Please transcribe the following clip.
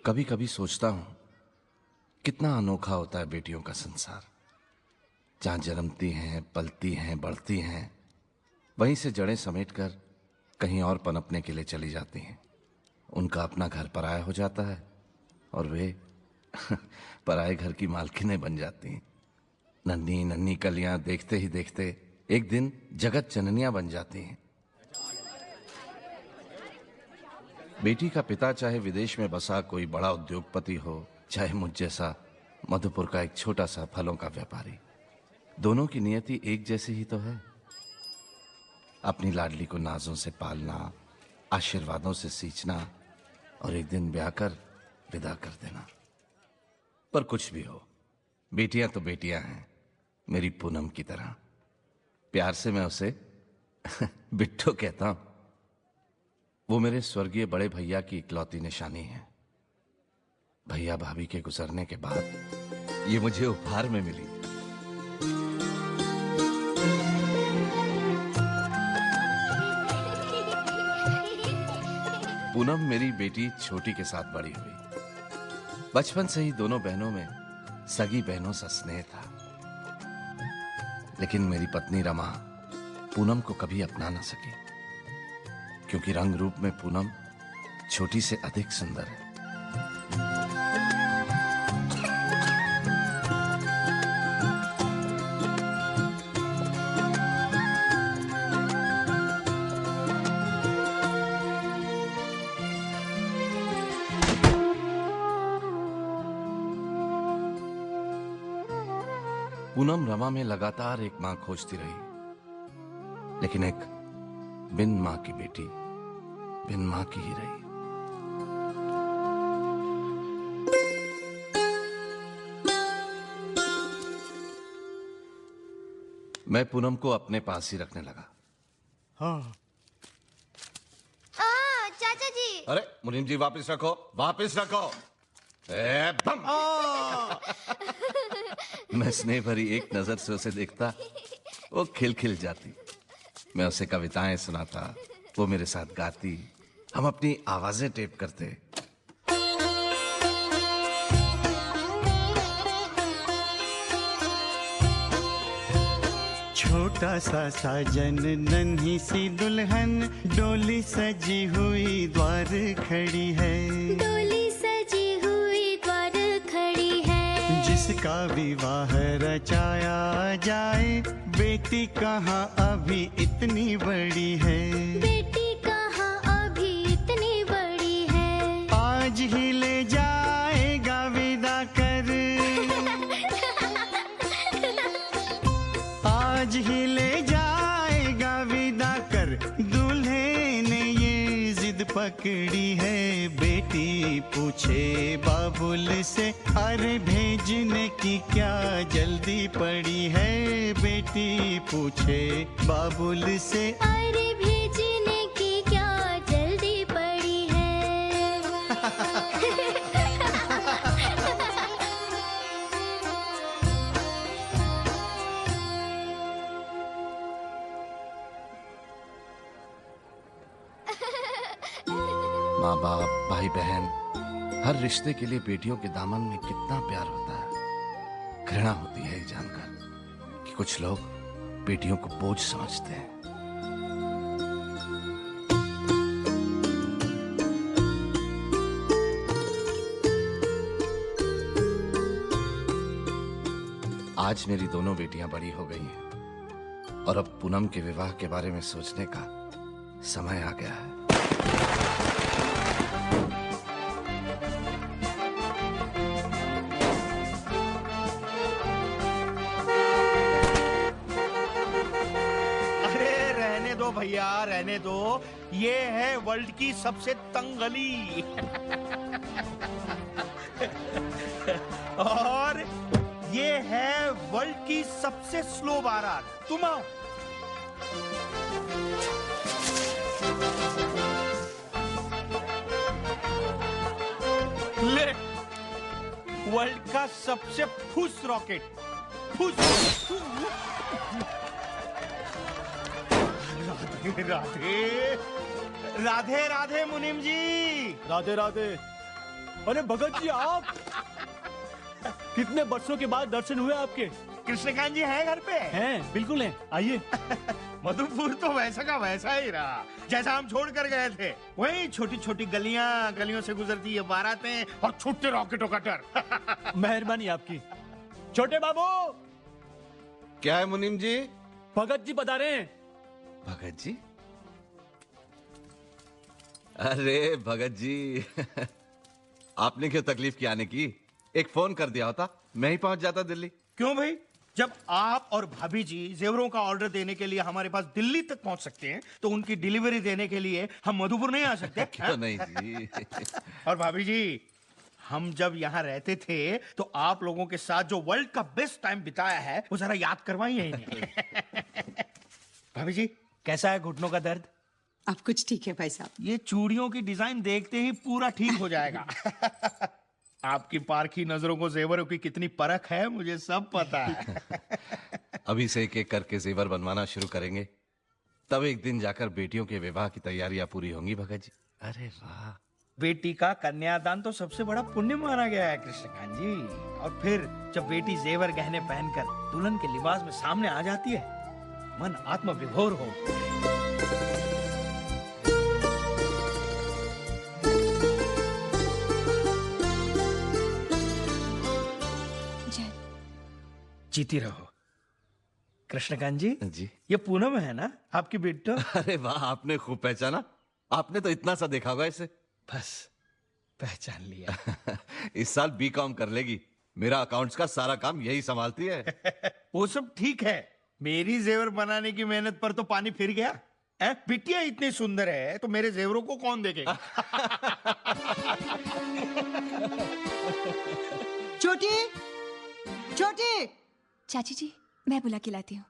कभी कभी सोचता हूं कितना अनोखा होता है बेटियों का संसार। जहां जन्मती हैं, पलती हैं, बढ़ती हैं, वहीं से जड़ें समेटकर कहीं और पनपने के लिए चली जाती हैं। उनका अपना घर पराया हो जाता है और वे पराए घर की मालकिनें बन जाती हैं। नन्ही नन्ही कलियां देखते ही देखते एक दिन जगत जननियां बन जाती हैं। बेटी का पिता चाहे विदेश में बसा कोई बड़ा उद्योगपति हो, चाहे मुझ जैसा मधुपुर का एक छोटा सा फलों का व्यापारी, दोनों की नियति एक जैसी ही तो है। अपनी लाडली को नाजों से पालना, आशीर्वादों से सींचना और एक दिन ब्याह कर विदा कर देना। पर कुछ भी हो, बेटियां तो बेटियां हैं, मेरी पूनम की तरह। प्यार से मैं उसे बिट्टो कहता हूं। वो मेरे स्वर्गीय बड़े भैया की इकलौती निशानी है। भैया भाभी के गुजरने के बाद ये मुझे उपहार में मिली। पूनम मेरी बेटी छोटी के साथ बड़ी हुई। बचपन से ही दोनों बहनों में सगी बहनों सा स्नेह था। लेकिन मेरी पत्नी रमा पूनम को कभी अपना ना सकी, क्योंकि रंग रूप में पूनम छोटी से अधिक सुंदर है। पूनम रमा में लगातार एक मां खोजती रही, लेकिन एक बिन मां की बेटी बिन मां की ही रही। मैं पूनम को अपने पास ही रखने लगा। हाँ। चाचा जी। अरे मुनीम जी, वापस रखो, वापस रखो। बम। मैं स्नेह भरी एक नजर से उसे देखता, वो खिल जाती। मैं उसे कविताएं सुनाता, वो मेरे साथ गाती, हम अपनी आवाजें टेप करते। छोटा सा साजन नन्ही सी दुल्हन, डोली सजी हुई द्वार खड़ी है। डोली सजी हुई द्वार खड़ी है। जिसका विवाह रचाया जाए, बेटी कहाँ अभी इतनी बड़ी है। बेटी कहाँ अभी इतनी बड़ी है। आज ही ले जाएगा विदा कर, आज ही ले जाएगा विदा कर। दूल्हे ने ये जिद पकड़ी है, बेटी पूछे बाबुल से, अरे भेजने की क्या जल्दी पड़ी है। बेटी पूछे बाबुल से, अरे भेजने की क्या जल्दी पड़ी है। माँ बाप, भाई बहन, हर रिश्ते के लिए बेटियों के दामन में कितना प्यार होता है। घृणा होती है ये जानकर कि कुछ लोग बेटियों को बोझ समझते हैं। आज मेरी दोनों बेटियां बड़ी हो गई हैं और अब पूनम के विवाह के बारे में सोचने का समय आ गया है। भैया रहने दो, ये है वर्ल्ड की सबसे तंग गली। और ये है वर्ल्ड की सबसे स्लो बारात। तुम आओ। ले, वर्ल्ड का सबसे फुस रॉकेट। फुस। राधे राधे राधे मुनीम जी। राधे राधे। अरे भगत जी आप, कितने बरसों के बाद दर्शन हुए आपके। कृष्णकांत जी हैं घर पे? हैं, बिल्कुल हैं, आइए। मधुपुर तो वैसा का वैसा ही रहा जैसा हम छोड़ कर गए थे। वही छोटी छोटी गलियां, गलियों से गुजरती ये बारातें और छुट्टे रॉकेटों का डर। मेहरबानी आपकी। छोटे बाबू, क्या है मुनीम जी? भगत जी बता रहे हैं। भगत जी? अरे भगत जी, आपने क्यों तकलीफ की आने की? एक फोन कर दिया होता, मैं ही पहुंच जाता दिल्ली। क्यों भाई? जब आप और भाभी जी जेवरों का ऑर्डर देने के लिए हमारे पास दिल्ली तक पहुंच सकते हैं, तो उनकी डिलीवरी देने के लिए हम मधुपुर नहीं आ सकते? क्यों नहीं जी? और भाभी जी, हम जब यहाँ रहते थे तो आप लोगों के साथ जो वर्ल्ड का बेस्ट टाइम बिताया है वो जरा याद करवाइए इन्हें। भाभी जी, कैसा है घुटनों का दर्द? अब कुछ ठीक है भाई साहब। ये चूड़ियों की डिजाइन देखते ही पूरा ठीक हो जाएगा। आपकी पारखी नजरों को जेवरों की कितनी परख है मुझे सब पता है। अभी से एक एक करके जेवर बनवाना शुरू करेंगे, तब एक दिन जाकर बेटियों के विवाह की तैयारियां पूरी होंगी भगत जी। अरे वाह। बेटी का कन्यादान तो सबसे बड़ा पुण्य माना गया है कृष्णकांत जी। और फिर जब बेटी जेवर गहने पहनकर दुल्हन के लिबास में सामने आ जाती है, मन आत्म विभोर हो। जीती रहो। कृष्णकांत जी, जी ये पूनम है ना आपकी बेटी? अरे वाह, आपने खूब पहचाना। आपने तो इतना सा देखा होगा इसे। बस पहचान लिया। इस साल बीकॉम कर लेगी। मेरा अकाउंट्स का सारा काम यही संभालती है। वो सब ठीक है, मेरी जेवर बनाने की मेहनत पर तो पानी फिर गया। बिटिया इतनी सुंदर है तो मेरे जेवरों को कौन देखेगा? छोटी, छोटी। चाची जी, मैं बुला के लाती हूँ।